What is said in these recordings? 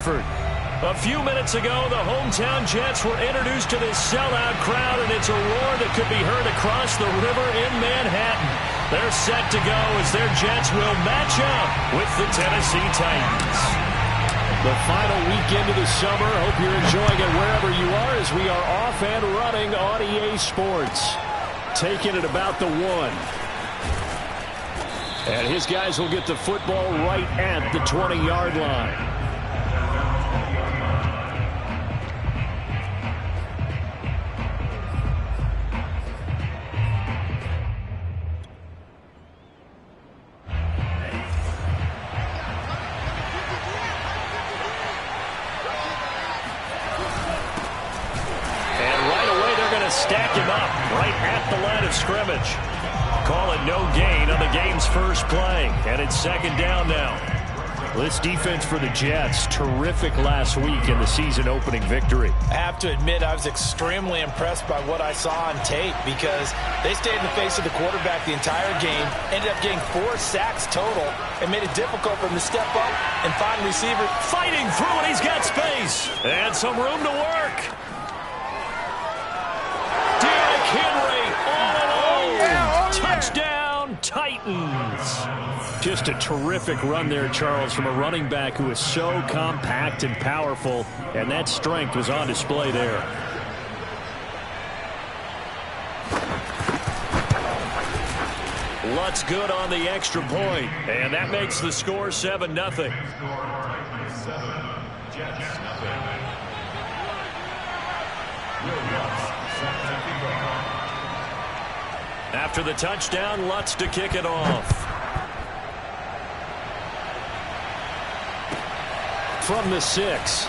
effort. A few minutes ago, the hometown Jets were introduced to this sellout crowd, and it's a roar that could be heard across the river in Manhattan. They're set to go as their Jets will match up with the Tennessee Titans. The final weekend of the summer. Hope you're enjoying it wherever you are as we are off and running on EA Sports. Taking it about the 1. And his guys will get the football right at the 20-yard line. Stack him up right at the line of scrimmage. Call it no gain on the game's first play. And it's second down now. This defense for the Jets, terrific last week in the season-opening victory. I have to admit, I was extremely impressed by what I saw on tape because they stayed in the face of the quarterback the entire game, ended up getting 4 sacks total, and made it difficult for him to step up and find receiver. Fighting through it, he's got space. And some room to work. Henry all alone. Touchdown, Titans. Just a terrific run there, Charles, from a running back who is so compact and powerful, and that strength was on display there. Lutz good on the extra point, and that makes the score 7-0. After the touchdown, Lutz to kick it off. From the 6.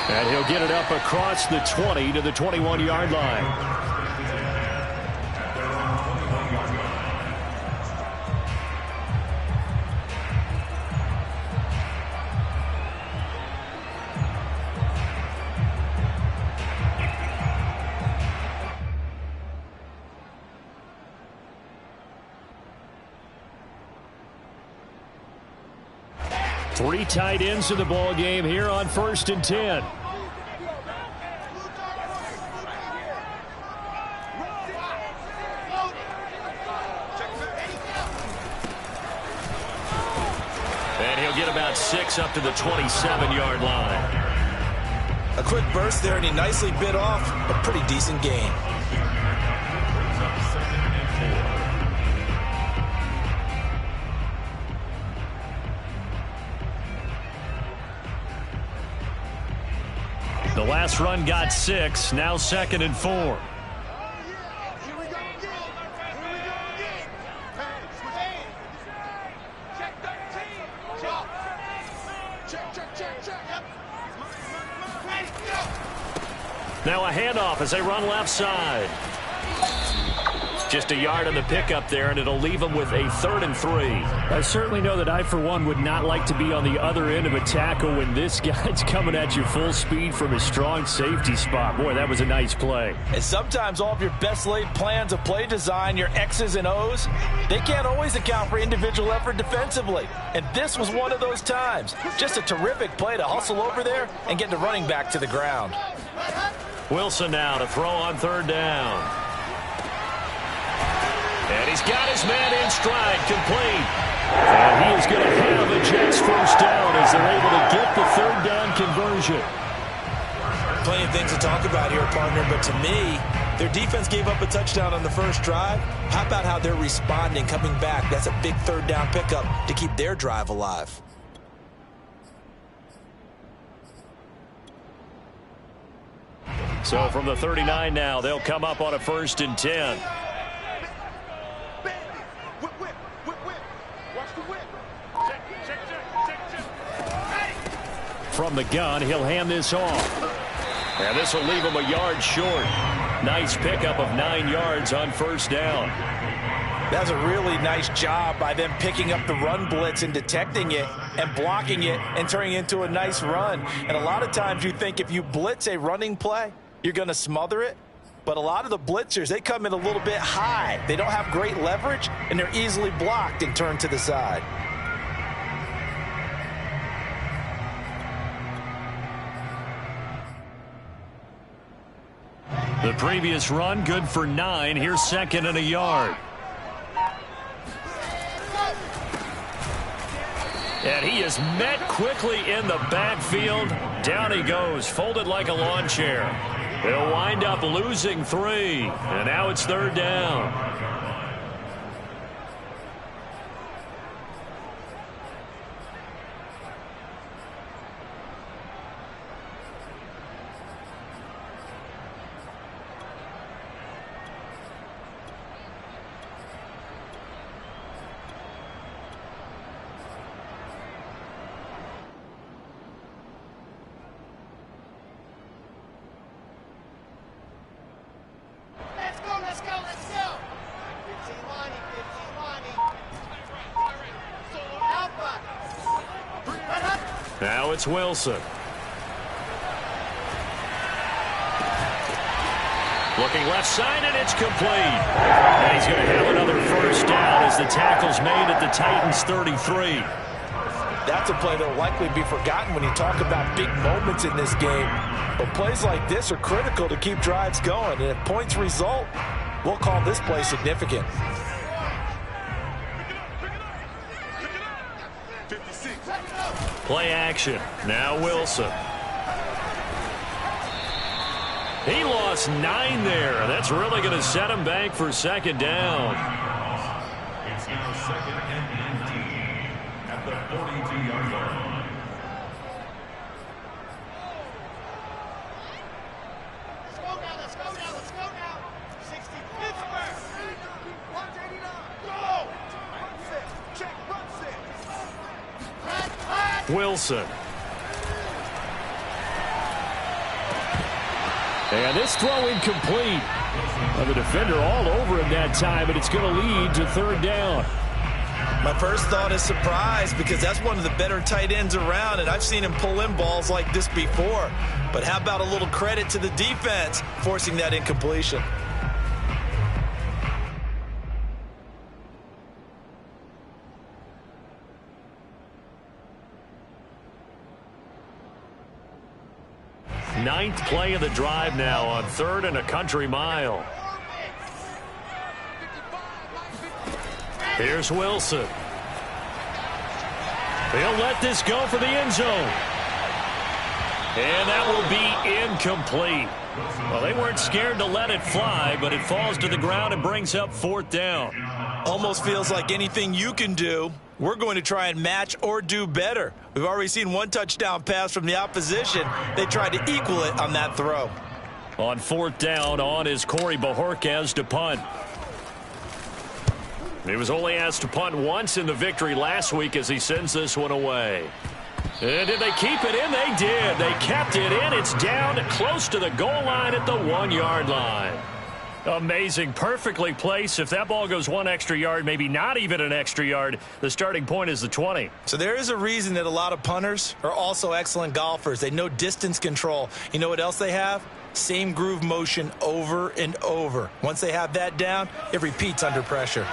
And he'll get it up across the 20 to the 21-yard line. Three tight ends in the ball game here on 1st and 10. And he'll get about 6 up to the 27-yard line. A quick burst there, and he nicely bit off a pretty decent gain. The last run got 6, now 2nd and 4. Now a handoff as they run left side. Just a yard on the pickup there, and it'll leave them with a 3rd and 3. I certainly know that I, for one, would not like to be on the other end of a tackle when this guy's coming at you full speed from his strong safety spot. Boy, that was a nice play. And sometimes all of your best laid plans of play design, your X's and O's, they can't always account for individual effort defensively. And this was one of those times. Just a terrific play to hustle over there and get the running back to the ground. Wilson now to throw on 3rd down. And he's got his man in stride, complete. And he is going to have the Jets first down as they're able to get the 3rd down conversion. Plenty of things to talk about here, partner, but to me, their defense gave up a touchdown on the first drive. How about how they're responding, coming back? That's a big 3rd down pickup to keep their drive alive. So from the 39 now, they'll come up on a 1st and 10. From the gun, he'll hand this off. And this will leave him a yard short. Nice pickup of 9 yards on 1st down. That's a really nice job by them picking up the run blitz and detecting it and blocking it and turning it into a nice run. And a lot of times you think if you blitz a running play, you're going to smother it. But a lot of the blitzers, they come in a little bit high. They don't have great leverage, and they're easily blocked and turned to the side. The previous run good for 9. Here's second and a yard. And he is met quickly in the backfield. Down he goes, folded like a lawn chair. They'll wind up losing 3. And now it's third down. Now it's Wilson. Looking left side, and it's complete. And he's going to have another first down as the tackle's made at the Titans' 33. That's a play that will likely be forgotten when you talk about big moments in this game. But plays like this are critical to keep drives going. And if points result, we'll call this play significant. Play action. Now Wilson. He lost 9 there. That's really going to set him back for second down. It's now second and 19 at the 42-yard line. Let's go now. 60 Pittsburgh. 189. Go. Run set. Check. Run set. Wilson. And this throw incomplete. Well, the defender all over him that time, but it's going to lead to third down. My first thought is surprise, because that's one of the better tight ends around, and I've seen him pull in balls like this before. But how about a little credit to the defense forcing that incompletion? Ninth play of the drive now on 3rd and a country mile. Here's Wilson. He'll let this go for the end zone. And that will be incomplete. Well, they weren't scared to let it fly, but it falls to the ground and brings up 4th down. Almost feels like anything you can do, we're going to try and match or do better. We've already seen one touchdown pass from the opposition. They tried to equal it on that throw. On 4th down, on is Corey Bojorquez to punt. He was only asked to punt once in the victory last week as he sends this one away. And did they keep it in? They did. They kept it in. It's down close to the goal line at the 1-yard line. Amazing. Perfectly placed. If that ball goes 1 extra yard, maybe not even an extra yard, the starting point is the 20. So there is a reason that a lot of punters are also excellent golfers. They know distance control. You know what else they have? Same groove motion over and over. Once they have that down, it repeats under pressure.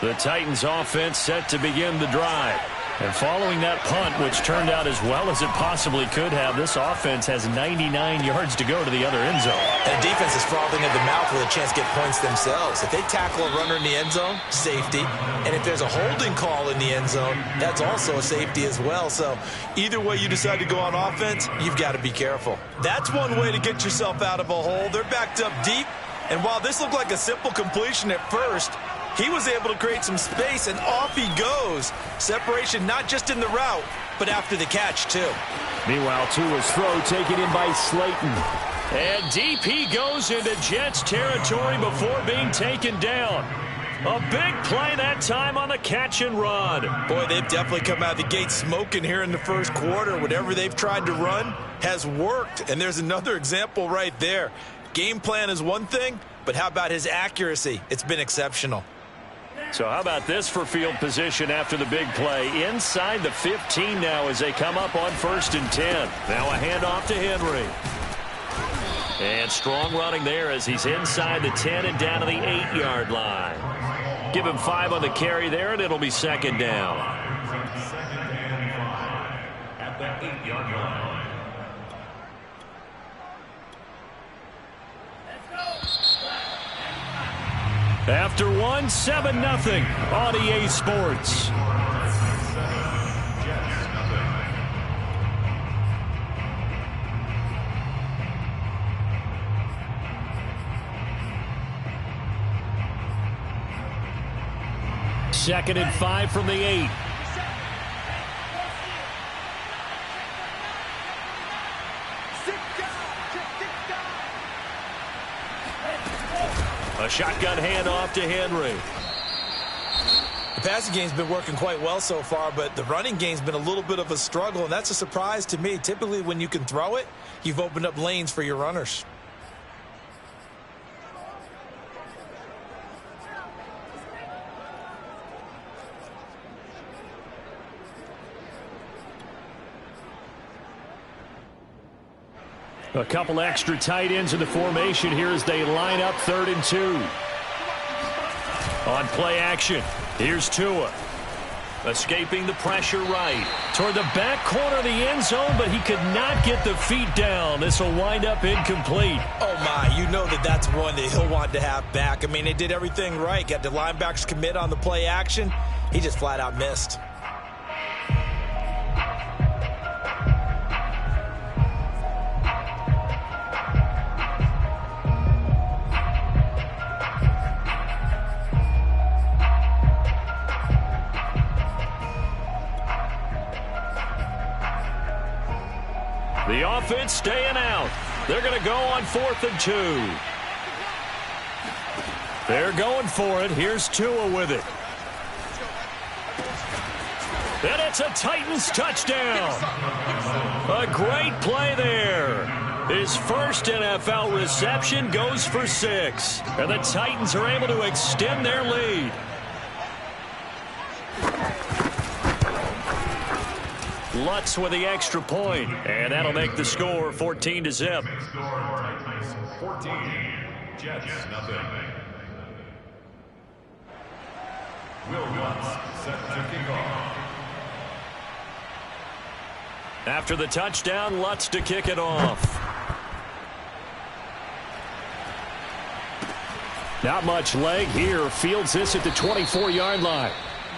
The Titans offense set to begin the drive. And following that punt, which turned out as well as it possibly could have, this offense has 99 yards to go to the other end zone. And defense is frothing at the mouth with a chance to get points themselves. If they tackle a runner in the end zone, safety. And if there's a holding call in the end zone, that's also a safety as well. So either way you decide to go on offense, you've got to be careful. That's one way to get yourself out of a hole. They're backed up deep. And while this looked like a simple completion at first, he was able to create some space, and off he goes. Separation not just in the route, but after the catch, too. Meanwhile, Tua's throw taken in by Slayton. And deep he goes into Jets territory before being taken down. A big play that time on the catch and run. Boy, they've definitely come out of the gate smoking here in the first quarter. Whatever they've tried to run has worked, and there's another example right there. Game plan is one thing, but how about his accuracy? It's been exceptional. So how about this for field position after the big play? Inside the 15 now as they come up on 1st and 10. Now a handoff to Henry. And strong running there as he's inside the 10 and down to the 8-yard line. Give him 5 on the carry there, and it'll be 2nd down. Second and 5 at the 8-yard line. After one, 7-0 on EA Sports. Second and 5 from the 8. A shotgun handoff to Henry. The passing game's been working quite well so far, but the running game's been a little bit of a struggle, and that's a surprise to me. Typically, when you can throw it, you've opened up lanes for your runners. A couple extra tight ends in the formation here as they line up 3rd and 2. On play action, here's Tua. Escaping the pressure right. Toward the back corner of the end zone, but he could not get the feet down. This will wind up incomplete. Oh, my. You know that's one that he'll want to have back. I mean, they did everything right. Got the linebackers commit on the play action. He just flat out missed. The offense staying out. They're going to go on 4th and 2. They're going for it. Here's Tua with it. And it's a Titans touchdown. A great play there. His first NFL reception goes for 6. And the Titans are able to extend their lead. Lutz with the extra point, and that'll make the score 14-0. 14, Jets, nothing. Will Lutz set to kick off. After the touchdown, Lutz to kick it off. Not much leg here. Fields this at the 24-yard line.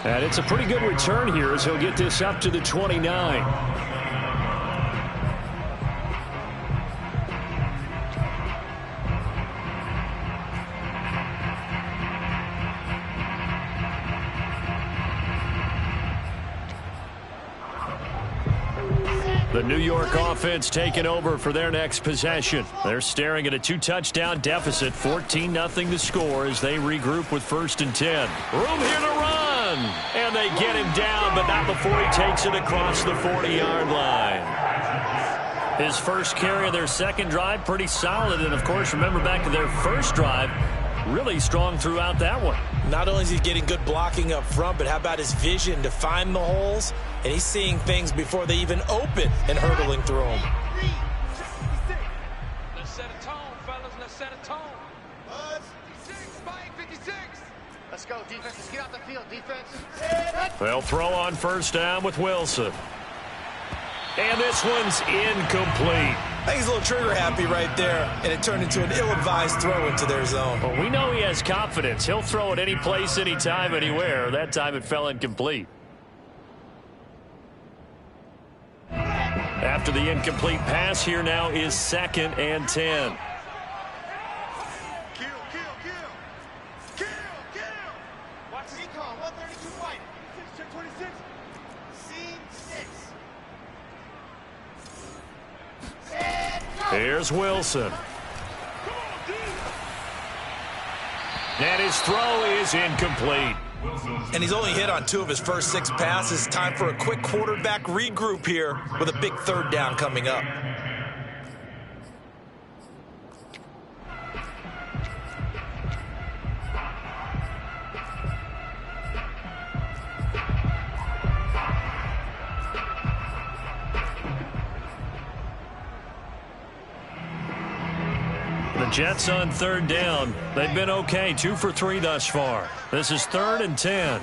And it's a pretty good return here as he'll get this up to the 29. The New York offense taking over for their next possession. They're staring at a 2-touchdown deficit, 14-0 to score as they regroup with 1st and 10. Room here to run. And they get him down, but not before he takes it across the 40-yard line. His first carry of their second drive, pretty solid. And, of course, remember back to their first drive, really strong throughout that one. Not only is he getting good blocking up front, but how about his vision to find the holes? And he's seeing things before they even open and hurdling through them. Let's set a tone, fellas. Let's set a tone. 56. Let's go, defense. Let's get out the field, defense. They'll throw on 1st down with Wilson. And this one's incomplete. I think he's a little trigger happy right there, and it turned into an ill-advised throw into their zone. Well, we know he has confidence. He'll throw it any place, anytime, anywhere. That time it fell incomplete. After the incomplete pass, here now is 2nd and 10. Watch the call. 132 fight. 26. C6. Here's Wilson. And his throw is incomplete. And he's only hit on 2 of his first 6 passes. Time for a quick quarterback regroup here with a big 3rd down coming up. The Jets on 3rd down. They've been okay, 2 for 3 thus far. This is 3rd and 10.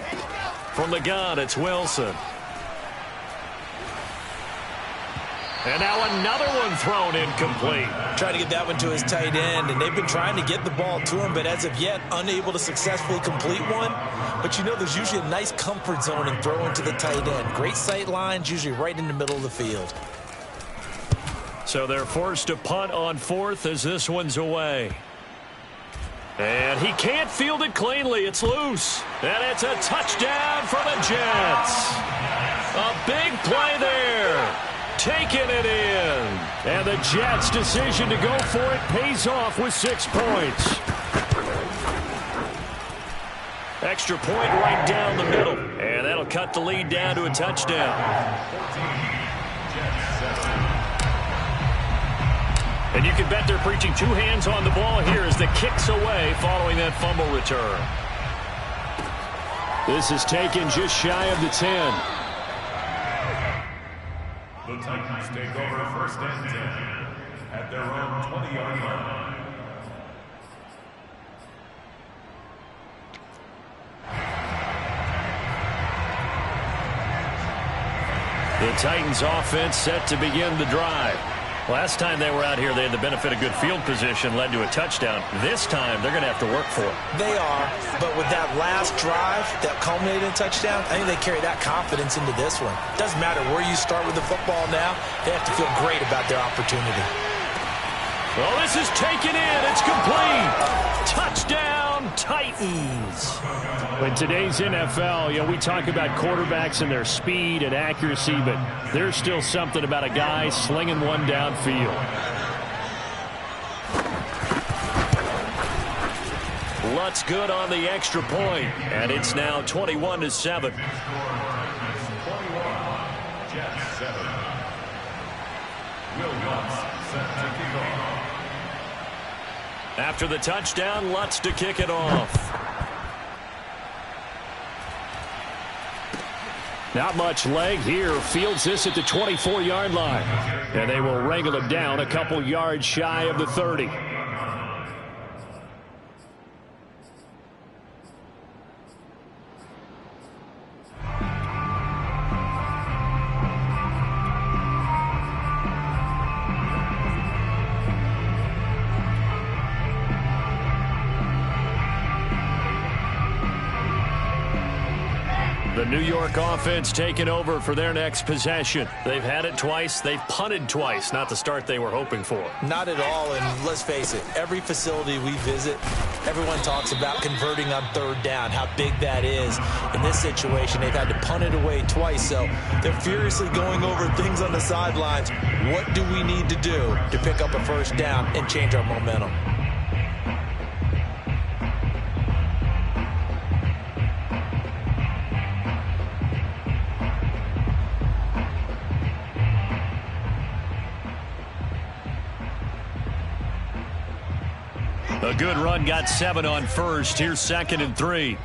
From the gun, it's Wilson. And now another one thrown incomplete. Trying to get that one to his tight end, and they've been trying to get the ball to him, but as of yet, unable to successfully complete one. But you know, there's usually a nice comfort zone in throwing to the tight end. Great sight lines, usually right in the middle of the field. So they're forced to punt on fourth as this one's away. And he can't field it cleanly. It's loose. And it's a touchdown for the Jets. A big play there. Taking it in. And the Jets' decision to go for it pays off with 6 points. Extra point right down the middle. And that'll cut the lead down to a touchdown. And you can bet they're preaching 2 hands on the ball here as the kick's away following that fumble return. This is taken just shy of the 10. The Titans take over first and 10 at their own 20-yard line. The Titans offense set to begin the drive. Last time they were out here, they had the benefit of good field position, led to a touchdown. This time, they're going to have to work for it. They are, but with that last drive that culminated in a touchdown, I think they carry that confidence into this one. Doesn't matter where you start with the football now, they have to feel great about their opportunity. Well, this is taken in. It's complete. Touchdown, Titans. In today's NFL, we talk about quarterbacks and their speed and accuracy, but there's still something about a guy slinging one downfield. Lutz good on the extra point, and it's now 21-7. After the touchdown, Lutz to kick it off. Not much leg here. Fields this at the 24-yard line. And they will wrangle him down a couple yards shy of the 30. The New York offense taking over for their next possession. They've had it twice. They've punted twice. Not the start they were hoping for. Not at all, and let's face it, every facility we visit, everyone talks about converting on third down, how big that is. In this situation, they've had to punt it away twice, so they're furiously going over things on the sidelines. What do we need to do to pick up a first down and change our momentum? A good run, got 7 on first. Here's 2nd and 3.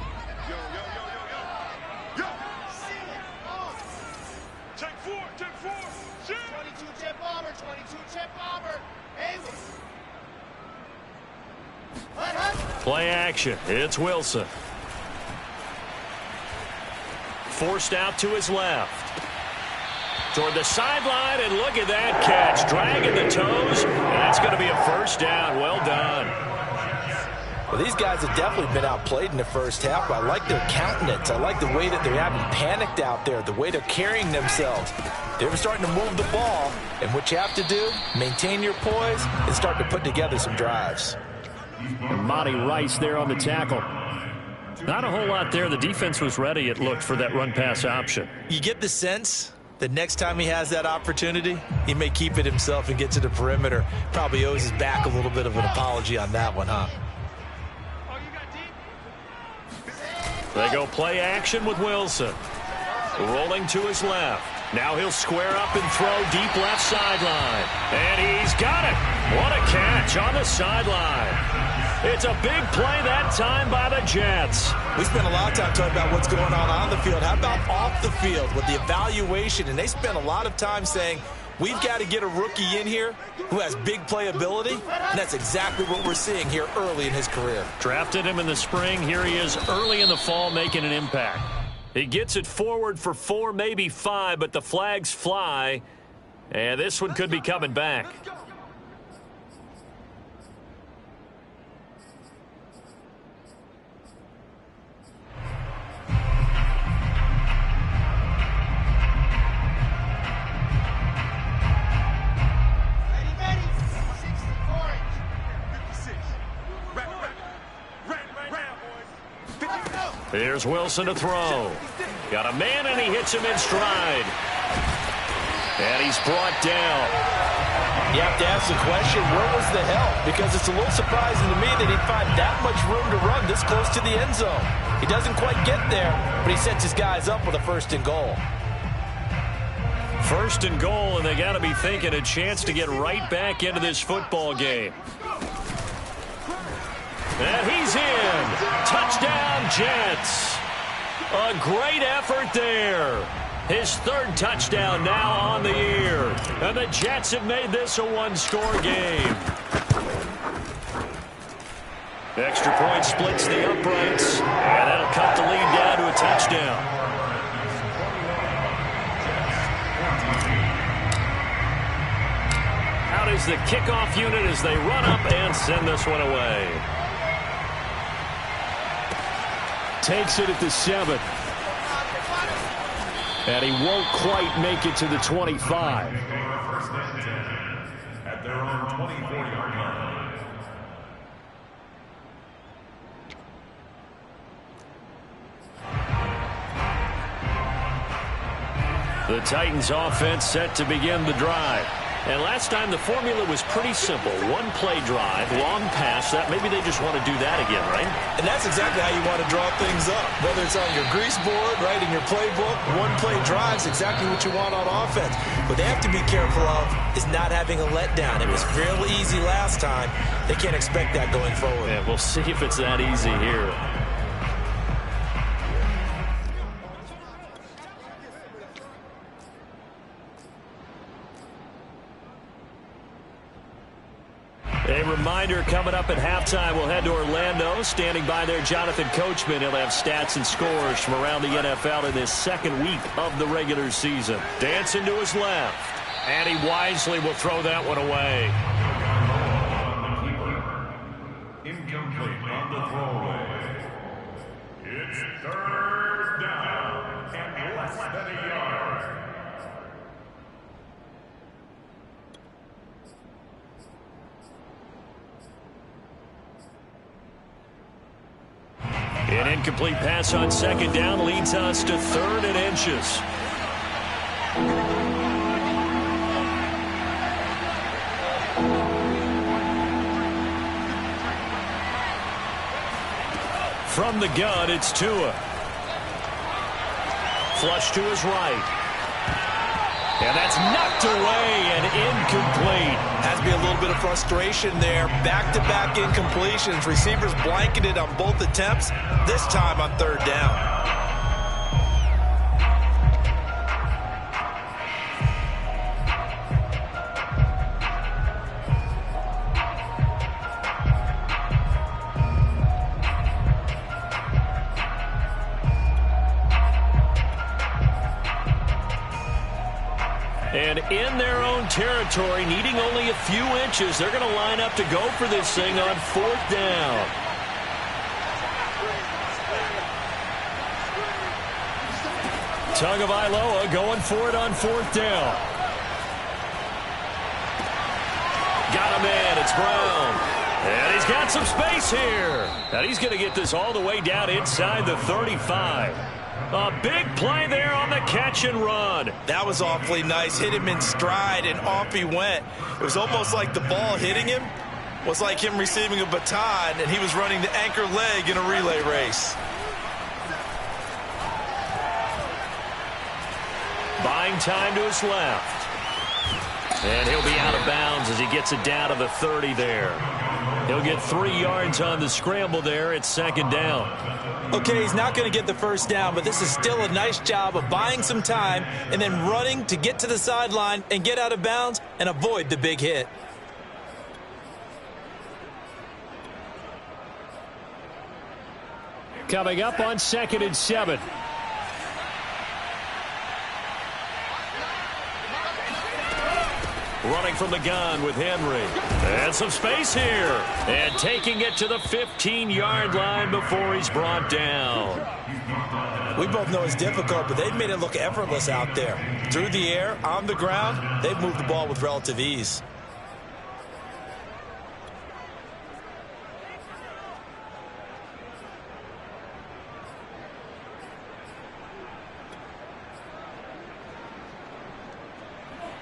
Take four. 22 jet bomber, 22 jet bomber. Play action. It's Wilson. Forced out to his left. Toward the sideline, and look at that catch. Dragging the toes, and that's going to be a first down. Well done. Well, these guys have definitely been outplayed in the first half, but I like their countenance. I like the way that they're having panicked out there, the way they're carrying themselves. They're starting to move the ball, and what you have to do, maintain your poise and start to put together some drives. And Monty Rice there on the tackle. Not a whole lot there. The defense was ready, it looked, for that run-pass option. You get the sense that next time he has that opportunity, he may keep it himself and get to the perimeter. Probably owes his back a little bit of an apology on that one, huh? They go play action with Wilson. Rolling to his left. Now he'll square up and throw deep left sideline. And he's got it. What a catch on the sideline. It's a big play that time by the Jets. We spent a lot of time talking about what's going on the field. How about off the field with the evaluation? And they spent a lot of time saying, we've got to get a rookie in here who has big playability, and that's exactly what we're seeing here early in his career. Drafted him in the spring. Here he is early in the fall making an impact. He gets it forward for 4, maybe 5, but the flags fly, And this one could be coming back. Here's Wilson to throw. Got a man, and he hits him in stride. And he's brought down. You have to ask the question, where was the help? Because it's a little surprising to me that he'd find that much room to run this close to the end zone. He doesn't quite get there, but he sets his guys up with a 1st and goal. 1st and goal, and they got to be thinking a chance to get right back into this football game. And he's in. Touchdown, Jets. A great effort there. His 3rd touchdown now on the year. And the Jets have made this a 1-score game. Extra point splits the uprights. And that'll cut the lead down to a touchdown. Out is the kickoff unit as they run up and send this one away. Takes it at the 7. And he won't quite make it to the 25. At their own 24-yard line. The Titans offense set to begin the drive. And last time the formula was pretty simple. 1-play drive, long pass. That maybe they just want to do that again, right? And that's exactly how you want to draw things up. Whether it's on your grease board, right, in your playbook, 1-play drive is exactly what you want on offense. What they have to be careful of is not having a letdown. It was real easy last time. They can't expect that going forward. Yeah, we'll see if it's that easy here. A reminder, coming up at halftime, we'll head to Orlando. Standing by there, Jonathan Coachman. He'll have stats and scores from around the NFL in this 2nd week of the regular season. Dancing to his left. And he wisely will throw that one away. Incomplete on the throwaway. It's 3rd down and less than a yard. An incomplete pass on 2nd down leads us to 3rd and inches. From the gun, it's Tua. Flush to his right. And that's knocked away and incomplete. Has to be a little bit of frustration there. Back-to-back incompletions. Receivers blanketed on both attempts, this time on 3rd down. And in their own territory, needing only a few inches, they're going to line up to go for this thing on 4th down. Tagovailoa going for it on 4th down. Got a man, it's Brown. And he's got some space here. And he's going to get this all the way down inside the 35. A big play there on the catch and run. That was awfully nice. Hit him in stride, and off he went. It was almost like the ball hitting him was like him receiving a baton, and he was running the anchor leg in a relay race. Buying time to his left. And he'll be out of bounds as he gets it down to the 30 there. He'll get 3 yards on the scramble there. It's 2nd down. Okay, he's not going to get the 1st down, but this is still a nice job of buying some time and then running to get to the sideline and get out of bounds and avoid the big hit. Coming up on 2nd and 7. Running from the gun with Henry. And some space here. And taking it to the 15-yard line before he's brought down. We both know it's difficult, but they've made it look effortless out there. Through the air, on the ground, they've moved the ball with relative ease.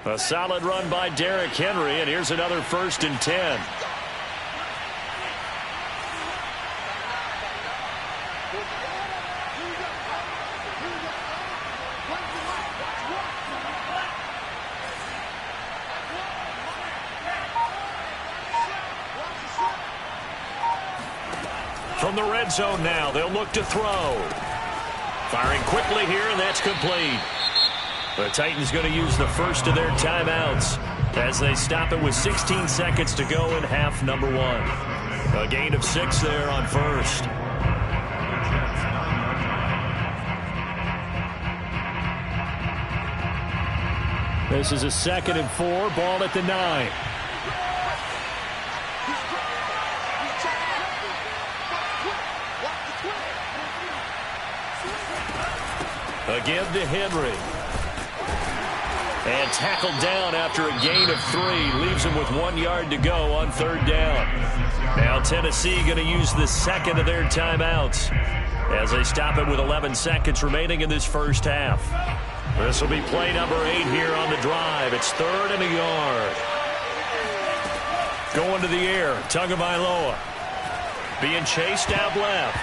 A solid run by Derrick Henry, and here's another 1st and 10. From the red zone now, they'll look to throw. Firing quickly here, and that's complete. The Titans going to use the first of their timeouts as they stop it with 16 seconds to go in half number 1. A gain of 6 there on first. This is a 2nd and 4, ball at the 9. Again to Henry. And tackled down after a gain of 3. Leaves him with 1 yard to go on 3rd down. Now Tennessee going to use the 2nd of their timeouts as they stop it with 11 seconds remaining in this first half. This will be play number 8 here on the drive. It's 3rd and a yard. Going to the air. Tagovailoa. Being chased out left.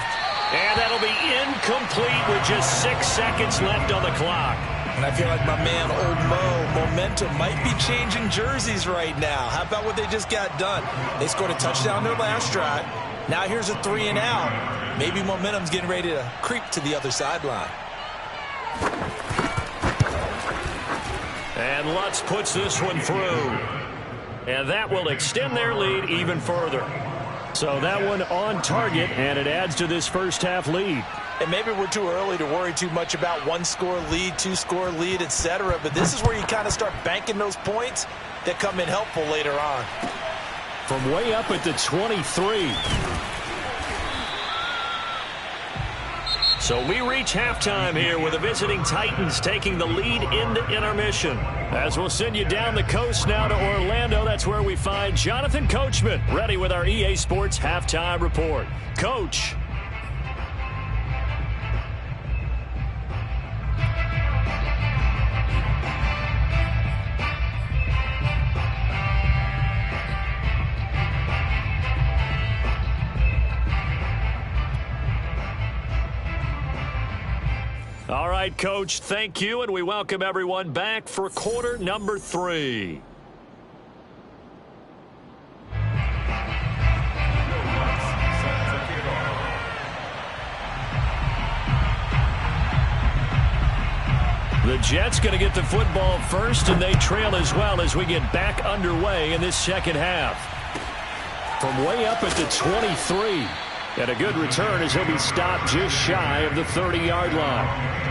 And that'll be incomplete with just 6 seconds left on the clock. And I feel like my man, Old Mo, momentum might be changing jerseys right now. How about what they just got done? They scored a touchdown their last drive. Now here's a 3 and out. Maybe momentum's getting ready to creep to the other sideline. And Lutz puts this one through. And that will extend their lead even further. So that one on target, and it adds to this first half lead. And maybe we're too early to worry too much about 1-score lead, 2-score lead, etc. But this is where you kind of start banking those points that come in helpful later on. From way up at the 23. So we reach halftime here with the visiting Titans taking the lead into intermission. As we'll send you down the coast now to Orlando, that's where we find Jonathan Coachman, ready with our EA Sports Halftime Report. Coach. All right, Coach, thank you, and we welcome everyone back for quarter number 3. The Jets going to get the football first, and they trail as well as we get back underway in this second half. From way up at the 23. And a good return as he'll be stopped just shy of the 30-yard line.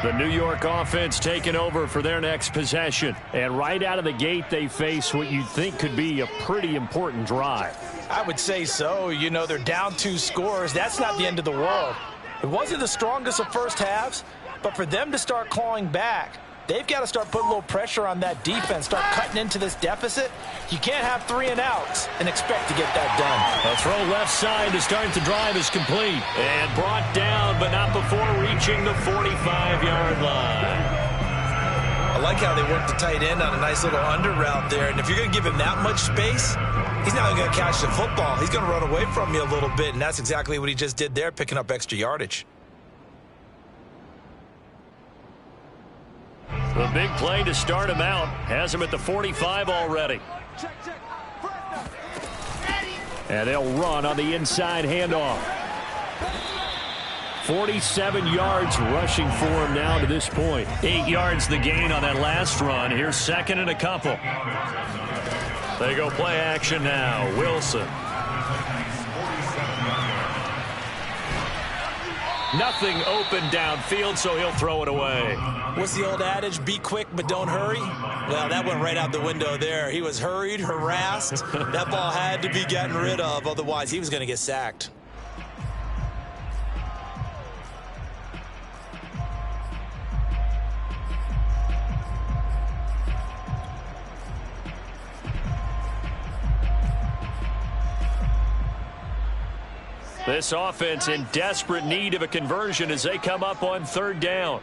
The New York offense taking over for their next possession. And right out of the gate, they face what you'd think could be a pretty important drive. I would say so. You know, they're down 2 scores. That's not the end of the world. It wasn't the strongest of first halves, but for them to start clawing back, they've got to start putting a little pressure on that defense, start cutting into this deficit. You can't have 3 and outs and expect to get that done. A throw left side to start the drive is complete. And brought down, but not before reaching the 45-yard line. I like how they work the tight end on a nice little under route there. And if you're going to give him that much space, he's not going to catch the football. He's going to run away from you a little bit, and that's exactly what he just did there, picking up extra yardage. The big play to start him out has him at the 45 already. And they'll run on the inside handoff. 47 yards rushing for him now to this point. 8 yards the gain on that last run. Here's second and a couple. They go play action now. Wilson. Nothing open downfield, so he'll throw it away. What's the old adage? Be quick, but don't hurry. Well, that went right out the window there. He was hurried, harassed. That ball had to be gotten rid of, otherwise he was going to get sacked. This offense in desperate need of a conversion as they come up on third down.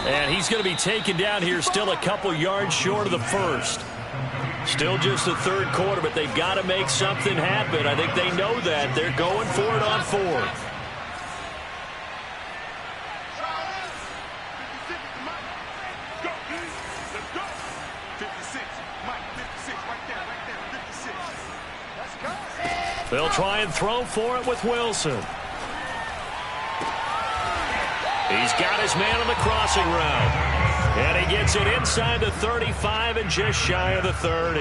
And he's going to be taken down here still a couple yards short of the first. Still just the third quarter, but they've got to make something happen. I think they know that. They're going for it on fourth. They'll try and throw for it with Wilson. He's got his man on the crossing route. And he gets it inside the 35 and just shy of the 30.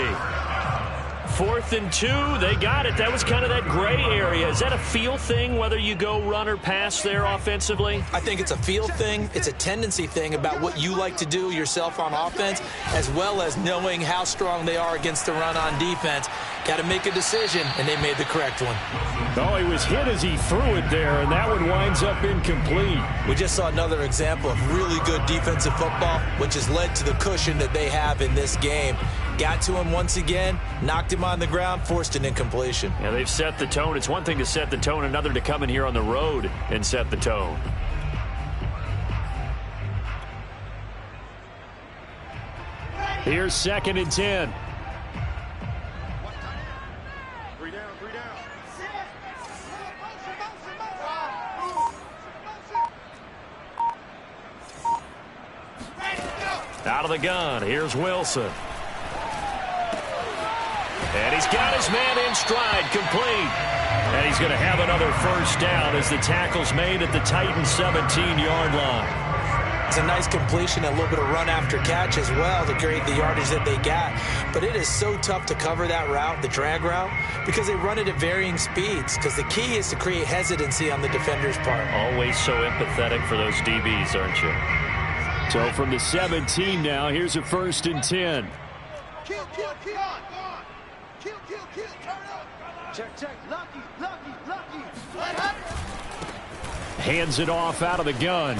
4th and 2. They got it. That was kind of that gray area. Is that a feel thing, whether you go run or pass there offensively? I think it's a feel thing. It's a tendency thing about what you like to do yourself on offense, as well as knowing how strong they are against the run on defense. Got to make a decision, and they made the correct one. Oh, he was hit as he threw it there, and that one winds up incomplete. We just saw another example of really good defensive football, which has led to the cushion that they have in this game. Got to him once again, knocked him on the ground, forced an incompletion. Yeah, they've set the tone. It's one thing to set the tone, another to come in here on the road and set the tone. Here's 2nd and 10. Out of the gun, here's Wilson. And he's got his man in stride, complete. And he's going to have another first down as the tackle's made at the Titans' 17-yard line. It's a nice completion, a little bit of run after catch as well to create the yardage that they got. But it is so tough to cover that route, the drag route, because they run it at varying speeds. Because the key is to create hesitancy on the defender's part. Always so empathetic for those DBs, aren't you? So from the 17 now, here's a 1st and 10. Kill, kill, kill. Kill, kill, kill. Turn up. Check, check. Lucky, lucky, lucky. Hands it off out of the gun.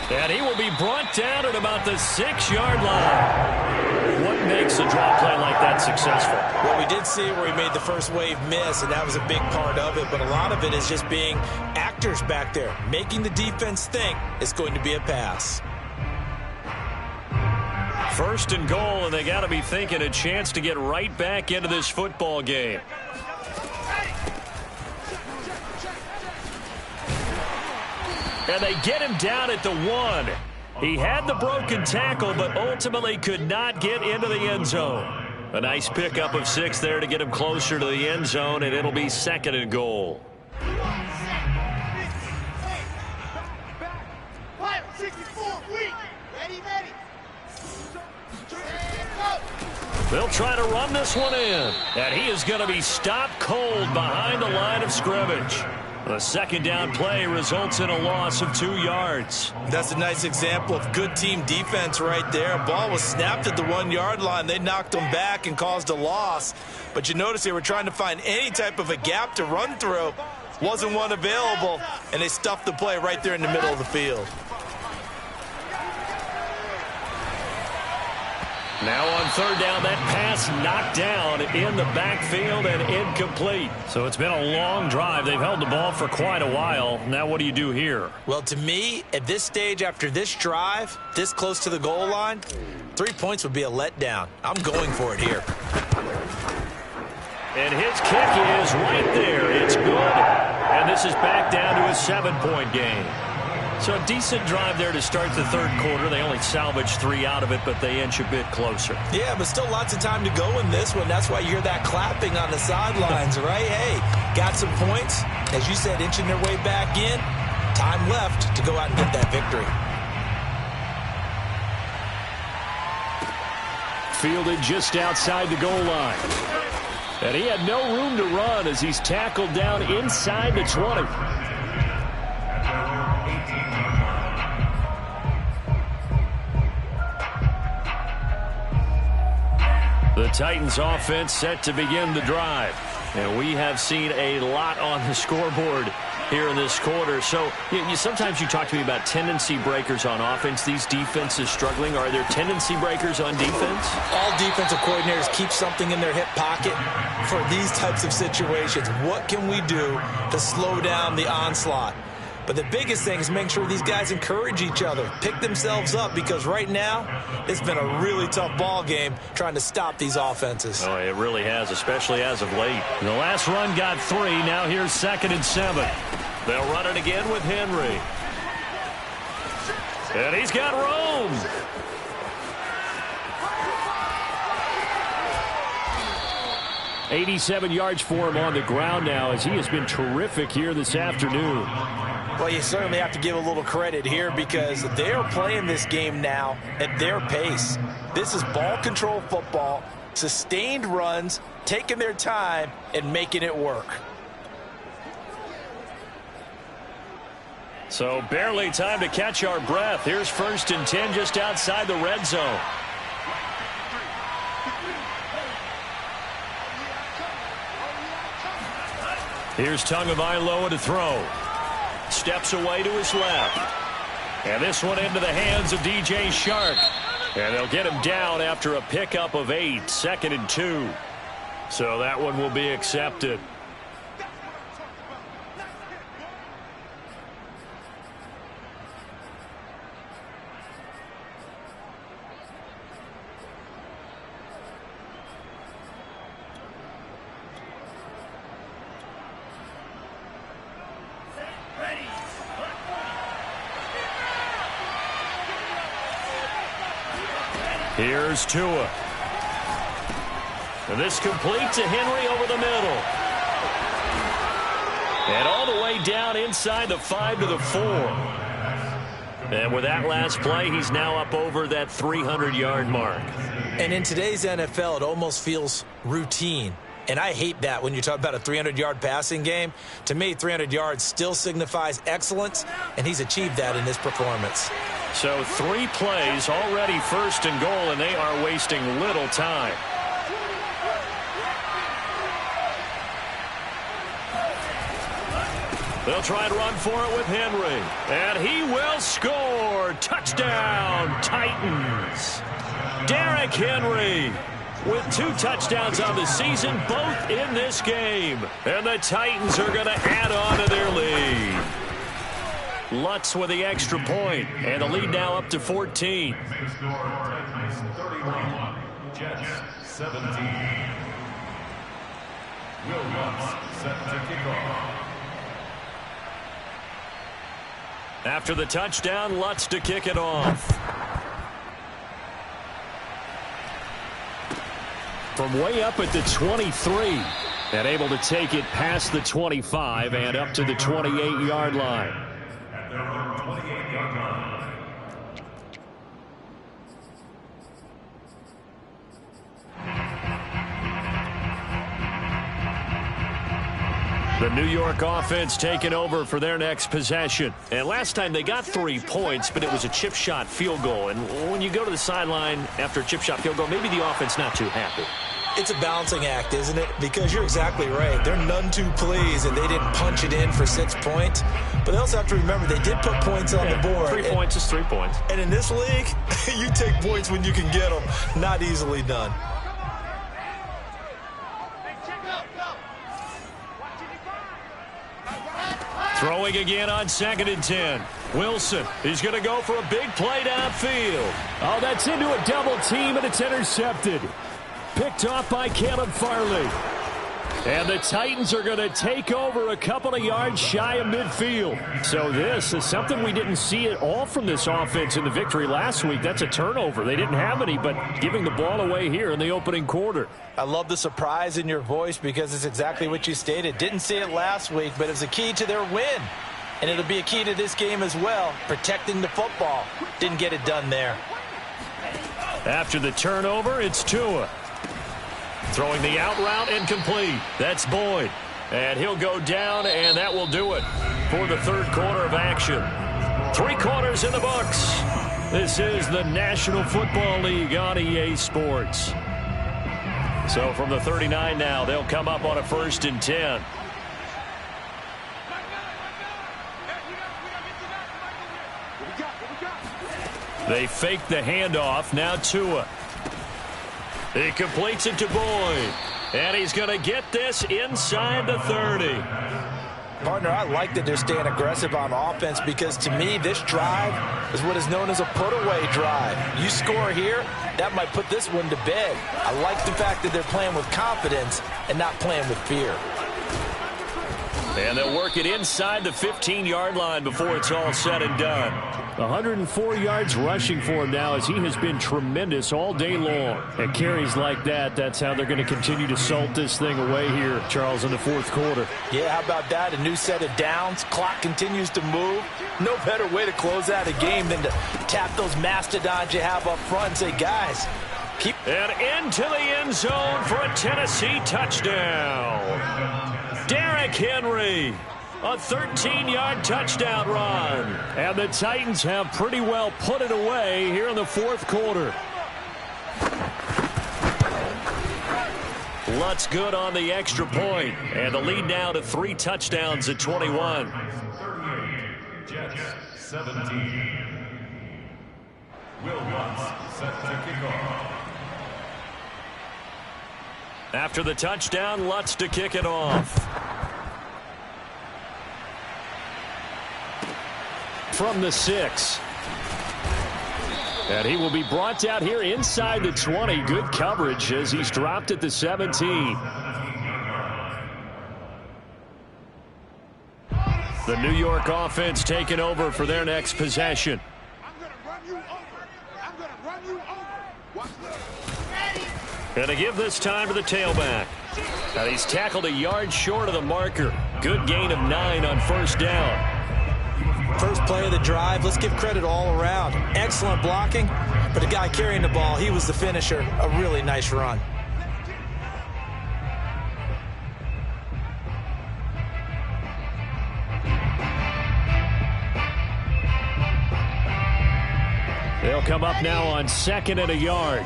And he will be brought down at about the 6-yard line. What makes a draw play like that successful? Well, we did see where he made the first wave miss, and that was a big part of it. But a lot of it is just being actors back there, making the defense think it's going to be a pass. 1st and goal, and they got to be thinking a chance to get right back into this football game. And they get him down at the 1. He had the broken tackle, but ultimately could not get into the end zone. A nice pickup of 6 there to get him closer to the end zone, and it'll be 2nd and goal. They'll try to run this one in. And he is going to be stopped cold behind the line of scrimmage. The 2nd down play results in a loss of 2 yards. That's a nice example of good team defense right there. Ball was snapped at the 1-yard line. They knocked him back and caused a loss. But you notice they were trying to find any type of a gap to run through. Wasn't one available, and they stuffed the play right there in the middle of the field. Now on 3rd down, that pass knocked down in the backfield and incomplete. So it's been a long drive. They've held the ball for quite a while. Now what do you do here? Well, to me, at this stage after this drive, this close to the goal line, 3 points would be a letdown. I'm going for it here. And his kick is right there. It's good. And this is back down to a 7-point game. So a decent drive there to start the third quarter. They only salvaged 3 out of it, but they inch a bit closer. Yeah, but still lots of time to go in this one. That's why you hear that clapping on the sidelines, right? Hey, got some points. As you said, inching their way back in. Time left to go out and get that victory. Fielded just outside the goal line. And he had no room to run as he's tackled down inside the 20. The Titans offense set to begin the drive. And we have seen a lot on the scoreboard here in this quarter. So sometimes you talk to me about tendency breakers on offense. These defenses struggling. Are there tendency breakers on defense? All defensive coordinators keep something in their hip pocket for these types of situations. What can we do to slow down the onslaught? But the biggest thing is make sure these guys encourage each other, pick themselves up, because right now it's been a really tough ball game trying to stop these offenses. Oh, it really has, especially as of late. The last run got 3. Now here's 2nd and 7. They'll run it again with Henry. And he's got room. $87 yards for him on the ground now, as he has been terrific here this afternoon. Well, you certainly have to give a little credit here because they are playing this game now at their pace. This is ball control football, sustained runs, taking their time and making it work. So barely time to catch our breath. Here's 1st and 10 just outside the red zone. Here's Tagovailoa to throw. Steps away to his left. And this one into the hands of DJ Shark. And they'll get him down after a pickup of 8. 2nd and 2. So that one will be accepted. Here's Tua. And this complete to Henry over the middle. And all the way down inside the 5 to the 4. And with that last play, he's now up over that 300-yard mark. And in today's NFL, it almost feels routine. And I hate that when you talk about a 300-yard passing game. To me, 300 yards still signifies excellence, and he's achieved that in this performance. So 3 plays, already 1st and goal, and they are wasting little time. They'll try and run for it with Henry. And he will score. Touchdown, Titans. Derrick Henry with 2 touchdowns on the season, both in this game. And the Titans are going to add on to their lead. Lutz with the extra point, and the lead now up to 14. Titans 31, Jets 17. Will Lutz set to kick off. After the touchdown, Lutz to kick it off. From way up at the 23, and able to take it past the 25 and up to the 28-yard line. At their own 28-yard line. The New York offense taking over for their next possession. And last time they got 3 points, but it was a chip shot field goal. And when you go to the sideline after a chip shot field goal, maybe the offense not too happy. It's a balancing act, isn't it? Because you're exactly right. They're none too pleased, and they didn't punch it in for 6 points. But they also have to remember they did put points on the board. 3 points is 3 points. And in this league, you take points when you can get them. Not easily done. Throwing again on 2nd and 10. Wilson, he's going to go for a big play downfield. Oh, that's into a double team, and it's intercepted. Picked off by Caleb Farley. And the Titans are going to take over a couple of yards shy of midfield. So this is something we didn't see at all from this offense in the victory last week. That's a turnover. They didn't have any, but giving the ball away here in the opening quarter. I love the surprise in your voice because it's exactly what you stated. Didn't see it last week, but it's a key to their win. And it'll be a key to this game as well, protecting the football. Didn't get it done there. After the turnover, it's Tua. Throwing the out route incomplete. That's Boyd. And he'll go down, and that will do it for the third quarter of action. 3 quarters in the books. This is the National Football League on EA Sports. So from the 39 now, they'll come up on a 1st and 10. They fake the handoff. Now Tua. He completes it to Boyd. And he's going to get this inside the 30. Partner, I like that they're staying aggressive on offense because to me, this drive is what is known as a put-away drive. You score here, that might put this one to bed. I like the fact that they're playing with confidence and not playing with fear. And they'll work it inside the 15-yard line before it's all said and done. 104 yards rushing for him now as he has been tremendous all day long. And carries like that, that's how they're going to continue to salt this thing away here, Charles, in the 4th quarter. Yeah, how about that? A new set of downs. Clock continues to move. No better way to close out a game than to tap those mastodons you have up front and say, guys, keep... And into the end zone for a Tennessee touchdown. Derrick Henry, a 13-yard touchdown run. And the Titans have pretty well put it away here in the 4th quarter. Lutz good on the extra point. And the lead now to 3 touchdowns at 21. 38, Jets 17. Will Lutz set to kick off. After the touchdown, Lutz to kick it off. From the 6. And he will be brought out here inside the 20. Good coverage as he's dropped at the 17. The New York offense taking over for their next possession. Going to give this time to the tailback. And he's tackled a yard short of the marker. Good gain of 9 on 1st down. First play of the drive, let's give credit all around. Excellent blocking, but the guy carrying the ball, he was the finisher. A really nice run. They'll come up now on 2nd and a yard.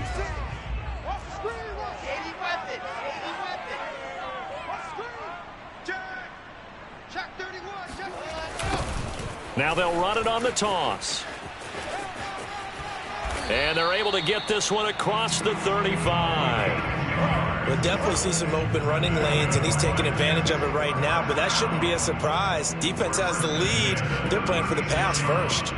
Now they'll run it on the toss. And they're able to get this one across the 35. We'll definitely see some open running lanes, and he's taking advantage of it right now, but that shouldn't be a surprise. Defense has the lead. They're playing for the pass first.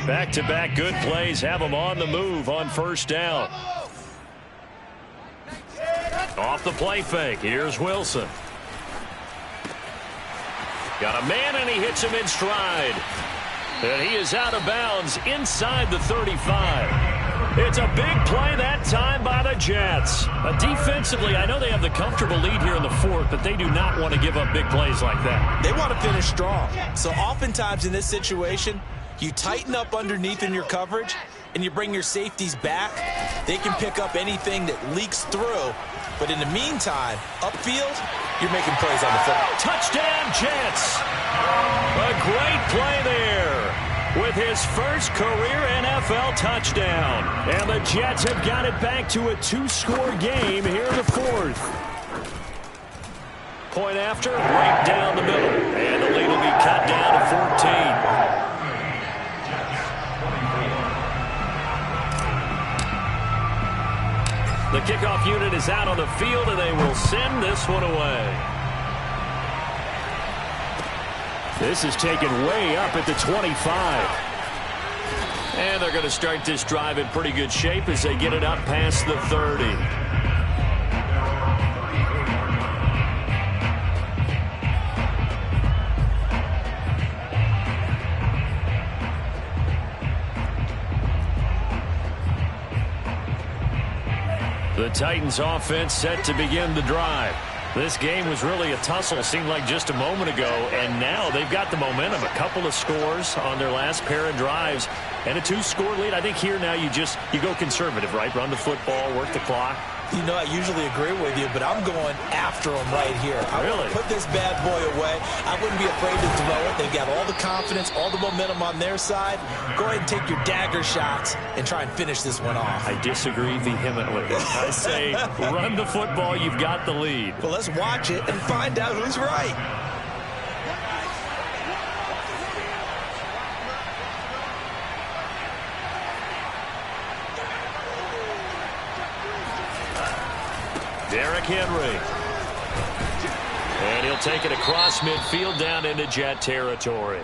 Back-to-back good plays have them on the move on 1st down. Off the play fake. Here's Wilson. Got a man, and he hits him in stride. And he is out of bounds inside the 35. It's a big play that time by the Jets. Defensively, I know they have the comfortable lead here in the 4th, but they do not want to give up big plays like that. They want to finish strong. So oftentimes in this situation, you tighten up underneath in your coverage, and you bring your safeties back. They can pick up anything that leaks through. But in the meantime, upfield, you're making plays on the football. Touchdown, Jets. A great play there with his first career NFL touchdown. And the Jets have got it back to a 2-score game here in the 4th. Point after, right down the middle. And the lead will be cut down to 14. The kickoff unit is out on the field, and they will send this one away. This is taken way up at the 25. And they're going to start this drive in pretty good shape as they get it up past the 30. The Titans offense set to begin the drive. This game was really a tussle, seemed like just a moment ago, and now they've got the momentum. A couple of scores on their last pair of drives and a 2-score lead. I think here now you go conservative, right? Run the football, work the clock. You know, I usually agree with you, but I'm going after them right here. I want to put this bad boy away. I wouldn't be afraid to throw it. They've got all the confidence, all the momentum on their side. Go ahead and take your dagger shots and try and finish this one off. I disagree vehemently. I say run the football. You've got the lead. Well, let's watch it and find out who's right. Derrick Henry. And he'll take it across midfield down into Jet territory.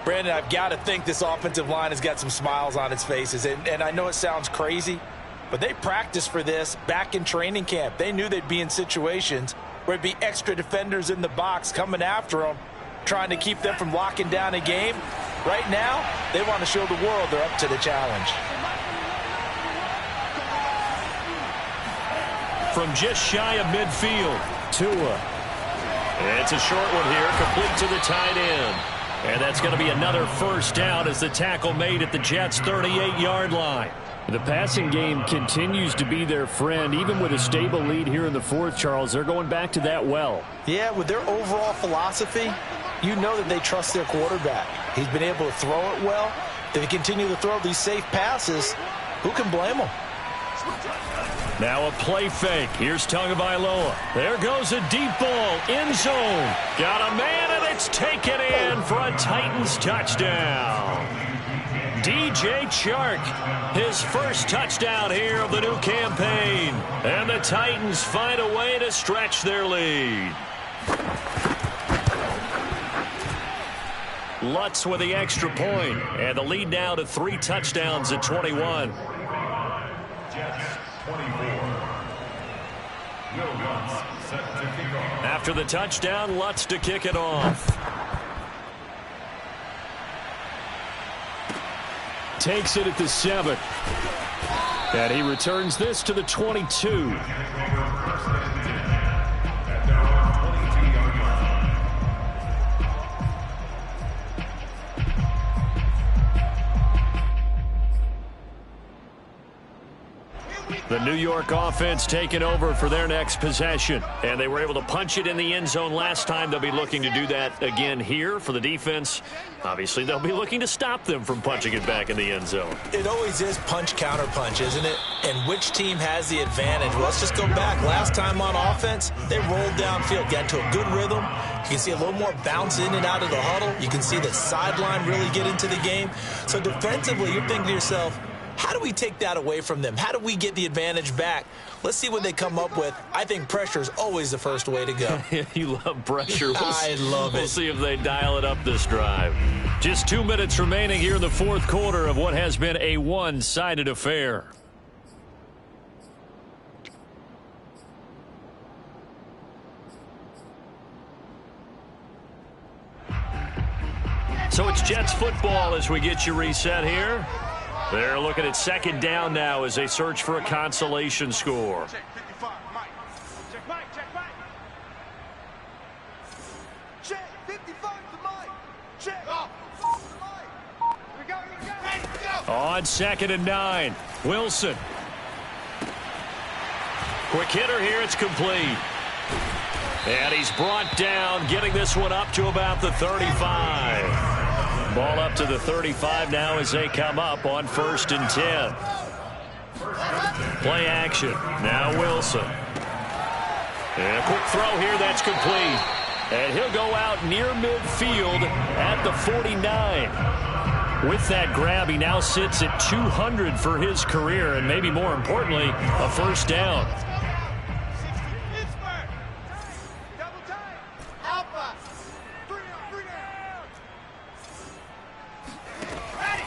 Brandon, I've got to think this offensive line has got some smiles on its faces. And I know it sounds crazy, but they practiced for this back in training camp. They knew they'd be in situations where it'd be extra defenders in the box coming after them, trying to keep them from locking down a game. Right now, they want to show the world they're up to the challenge. From just shy of midfield, Tua. It's a short one here, complete to the tight end. And that's going to be another first down as the tackle made at the Jets' 38-yard line. The passing game continues to be their friend. Even with a stable lead here in the fourth, Charles, they're going back to that well. Yeah, with their overall philosophy, you know that they trust their quarterback. He's been able to throw it well. If they continue to throw these safe passes, who can blame them? Now a play fake. Here's Tagovailoa. There goes a deep ball. End zone. Got a man, and it's taken in for a Titans touchdown. DJ Chark, his first touchdown here of the new campaign. And the Titans find a way to stretch their lead. Lutz with the extra point, and the lead now to 3 touchdowns at 21. After the touchdown, Lutz to kick it off. Takes it at the 7. And he returns this to the 22. The New York offense taking over for their next possession. And they were able to punch it in the end zone last time. They'll be looking to do that again here for the defense. Obviously, they'll be looking to stop them from punching it back in the end zone. It always is punch, counter punch, isn't it? And which team has the advantage? Well, let's just go back. Last time on offense, they rolled downfield, got into a good rhythm. You can see a little more bounce in and out of the huddle. You can see the sideline really get into the game. So defensively, you're thinking to yourself, how do we take that away from them? How do we get the advantage back? Let's see what they come up with. I think pressure is always the first way to go. You love pressure. I love it. We'll see if they dial it up this drive. Just 2 minutes remaining here in the fourth quarter of what has been a one-sided affair. So it's Jets football as we get you reset here. They're looking at second down now as they search for a consolation score. Check 55, Mike. Check Mike, check Mike. Check 55 to Mike. Check. Go. Here we go, here we go. On 2nd and 9, Wilson. Quick hitter here, it's complete. And he's brought down, getting this one up to about the 35. Ball up to the 35 now as they come up on 1st and 10. Play action. Now Wilson. And a quick throw here, that's complete. And he'll go out near midfield at the 49. With that grab, he now sits at 200 for his career, and maybe more importantly, a first down.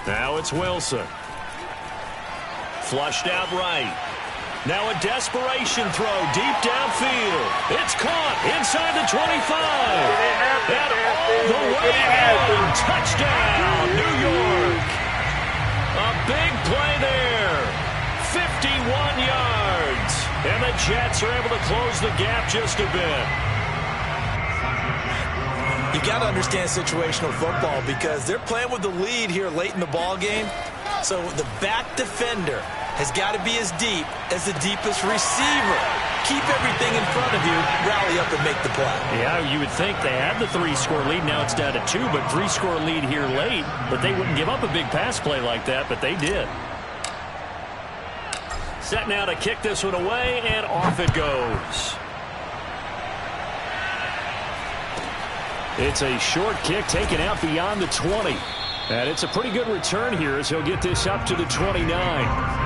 Now it's Wilson. Flushed out right. Now a desperation throw deep downfield. It's caught inside the 25. And all the way in. Touchdown, New York. A big play there. 51 yards. And the Jets are able to close the gap just a bit. You got to understand situational football because they're playing with the lead here late in the ball game. So the back defender has got to be as deep as the deepest receiver. Keep everything in front of you, rally up and make the play. Yeah, you would think they had the 3-score lead. Now it's down to 2, but 3-score lead here late. But they wouldn't give up a big pass play like that, but they did. Set now to kick this one away, and off it goes. It's a short kick taken out beyond the 20. And it's a pretty good return here as he'll get this up to the 29.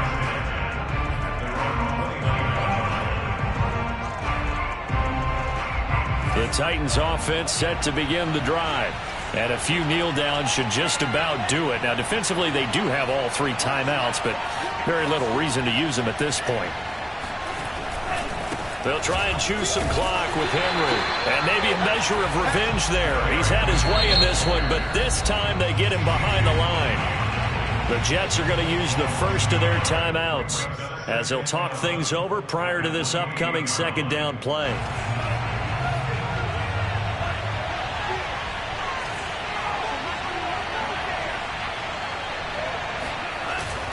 The Titans offense set to begin the drive. And a few kneel downs should just about do it. Now defensively they do have all 3 timeouts, but very little reason to use them at this point. They'll try and choose some clock with Henry. And maybe a measure of revenge there. He's had his way in this one, but this time they get him behind the line. The Jets are going to use the first of their timeouts as they'll talk things over prior to this upcoming second down play.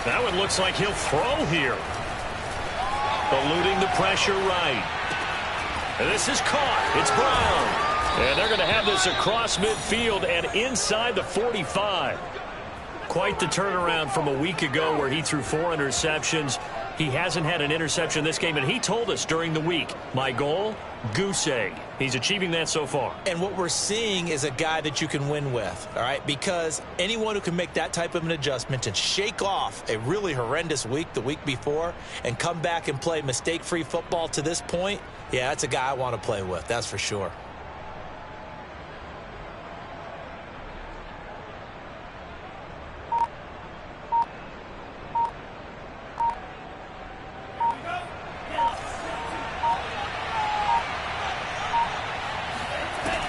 That one looks like he'll throw here. Eluding the pressure right. And this is caught. It's Brown. And they're going to have this across midfield and inside the 45. Quite the turnaround from a week ago where he threw 4 interceptions. He hasn't had an interception this game, and he told us during the week, my goal, goose egg. He's achieving that so far. And what we're seeing is a guy that you can win with, all right? Because anyone who can make that type of an adjustment and shake off a really horrendous week the week before and come back and play mistake-free football to this point, yeah, that's a guy I want to play with, that's for sure.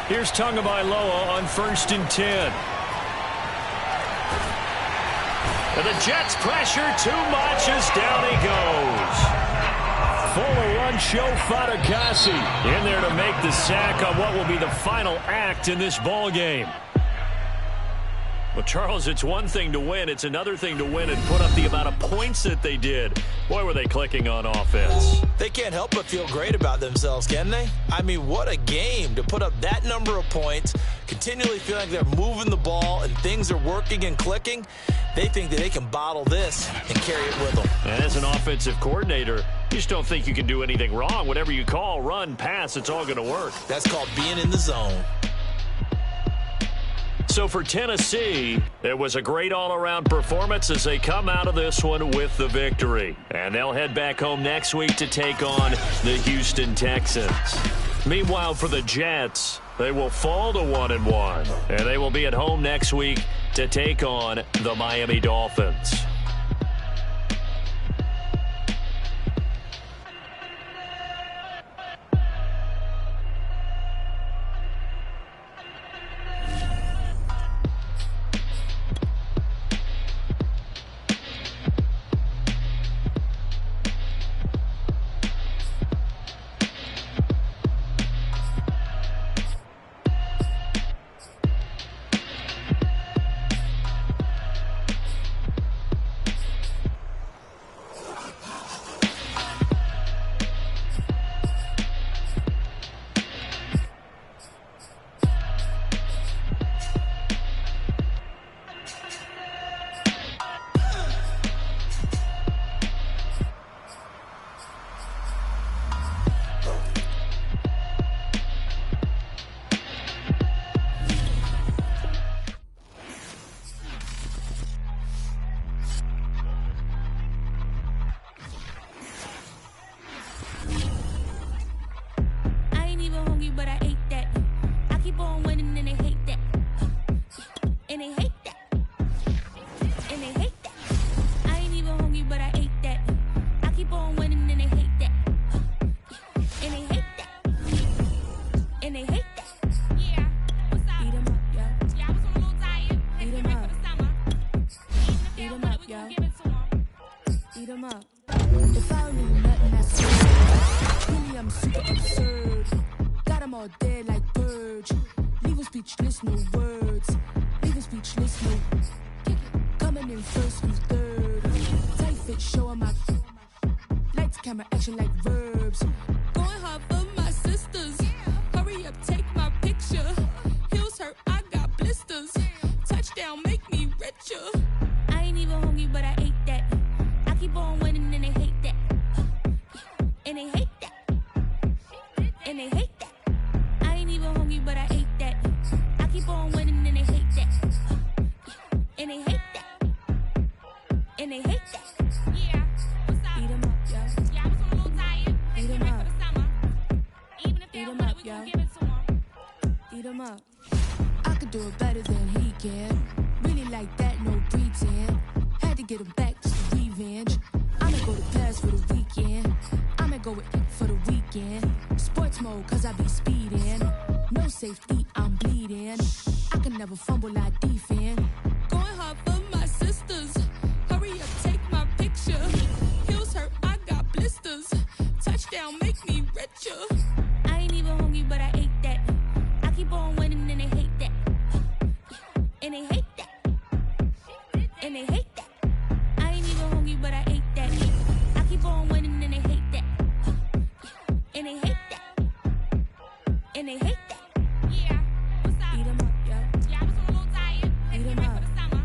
Here's Tagovailoa on 1st and 10. And the Jets pressure too much as down he goes. Full run show Fatukasi in there to make the sack on what will be the final act in this ball game. Well, Charles, it's one thing to win. It's another thing to win and put up the amount of points that they did. Boy, were they clicking on offense. They can't help but feel great about themselves, can they? I mean, what a game to put up that number of points, continually feeling like they're moving the ball and things are working and clicking. They think that they can bottle this and carry it with them. And as an offensive coordinator, you just don't think you can do anything wrong. Whatever you call, run, pass, it's all going to work. That's called being in the zone. So for Tennessee, it was a great all-around performance as they come out of this one with the victory. And they'll head back home next week to take on the Houston Texans. Meanwhile, for the Jets, they will fall to 1-1. And they will be at home next week to take on the Miami Dolphins. Eat 'em up. If I knew nothing, I'm super absurd. Got them all dead like birds. Leave them speechless, no words. Leave them speechless, no. Coming in first, who's third? Tight fit, showing my lights, camera, action like verbs. Going hard for my sisters. Hurry up, take my picture. Heels hurt, I got blisters. Touchdown, make me richer. I ain't even hungry, but I ate that. I keep on winning and they hate that. And they hate that. And they hate that. I ain't even hungry, but I ate that. I keep on winning and they hate that. And they hate that. And they hate that. Yeah, what's up? Eat 'em up, yo. Yeah, I was on a little diet. Eat 'em Ready up. for the summer. Even if they Eat don't 'em want up, it, we yo. gon' give it to them. Eat 'em up. I could do it better than he can. Really like that, no pretend. Had to get him back, just for revenge. I'ma go to Paris for the weekend. I'ma go with for the weekend. Sports mode, cause I be speeding. No safety, I'm bleeding. I can never fumble, I defend. Going hard for my sisters. Hurry up, take my picture. Heels hurt, I got blisters. Touchdown, make me richer. I ain't even hungry, but I ate that. I keep on winning and they hate that. And they hate that. And they hate that. I ain't even hungry, but I ate that. I keep on winning and they hate that. And they hate that. And they hate that. Yeah, what's up? Eat 'em up, yo. Yeah, I was on a little diet. Let's Eat get 'em ready up. for the summer.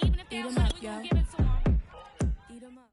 Even if they Eat don't 'em want up, it, we yo. gon' give it to them. Eat 'em up.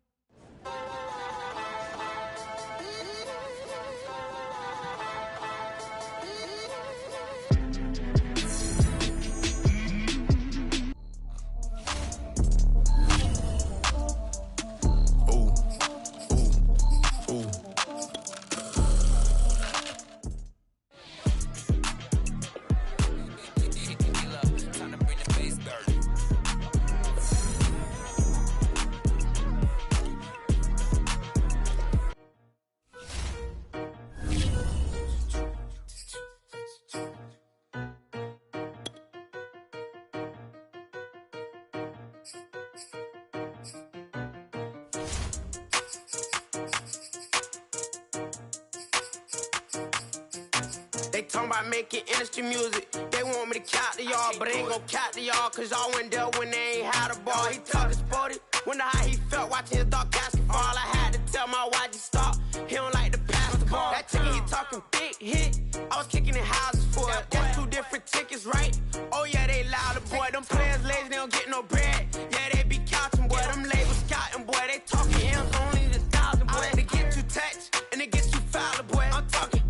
They talking about making industry music. They want me to count to y'all, but I ain't gon' count to y'all, cause y'all went there when they ain't had a ball. He talking sporty, wonder how he felt watching his dog casket fall. I had to tell my YG stop, he don't like to pass the ball. That chicken, he talking big hit, I was kicking in houses for it. That's two different tickets, right? Oh yeah, they louder, boy. Them players lazy, they don't get no bread. Yeah, they be couching, boy. Them labels scouting, boy. They talking M's only the 1,000, boy. They get too touched, and they get too foul, boy. I'm talking,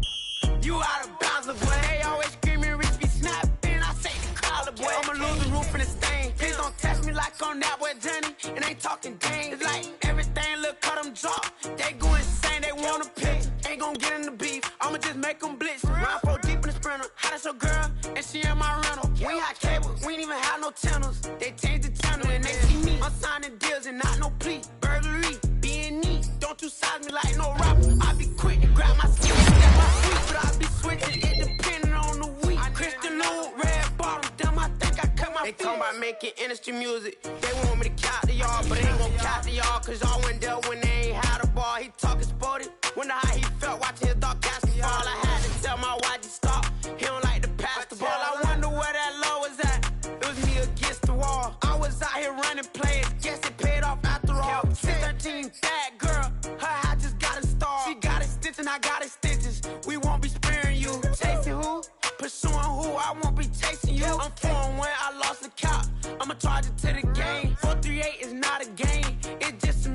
you out of bounds, boy. They always screaming, Rich be snapping. I say the collar, boy. I'ma lose the roof in the stain. Please don't test me like on that boy Johnny. And ain't talking dang. It's like everything look cut them drop. They go insane, they wanna pick. Ain't gon' get in the beef. I'ma just make them blitz. Round 4 deep in the sprinter. How that's your girl? And she in my rental. We ain't had cable, we ain't even had no channels. They changed the channel and they see me. I'm signing deals and not no plea. Burglary, being neat. Don't you size me like no rapper. I be quick to grab my seat. Step my feet, but I be switching. It depending on the week. Christian Lou, red bottoms, damn, I think I cut my feet. They talking about making industry music. They want me to count to y'all, but I ain't gon' count to y'all, cause y'all went there when they ain't had a ball. He talking sporty, wonder how he felt watching his dog casket fall. I had to tell my YG stop, he don't like to pass the ball. I wonder where that low was at. It was me against the wall. I was out here running plays, guess it paid off after all. 613, bad girl, her hat just got a star. She got it stitching, I got it stitches. We won't be sparing you. Chasing who? Pursuing who? I won't be chasing you. I'm 4-1, I lost the count. I'ma charge it to the game. 438 is not a game.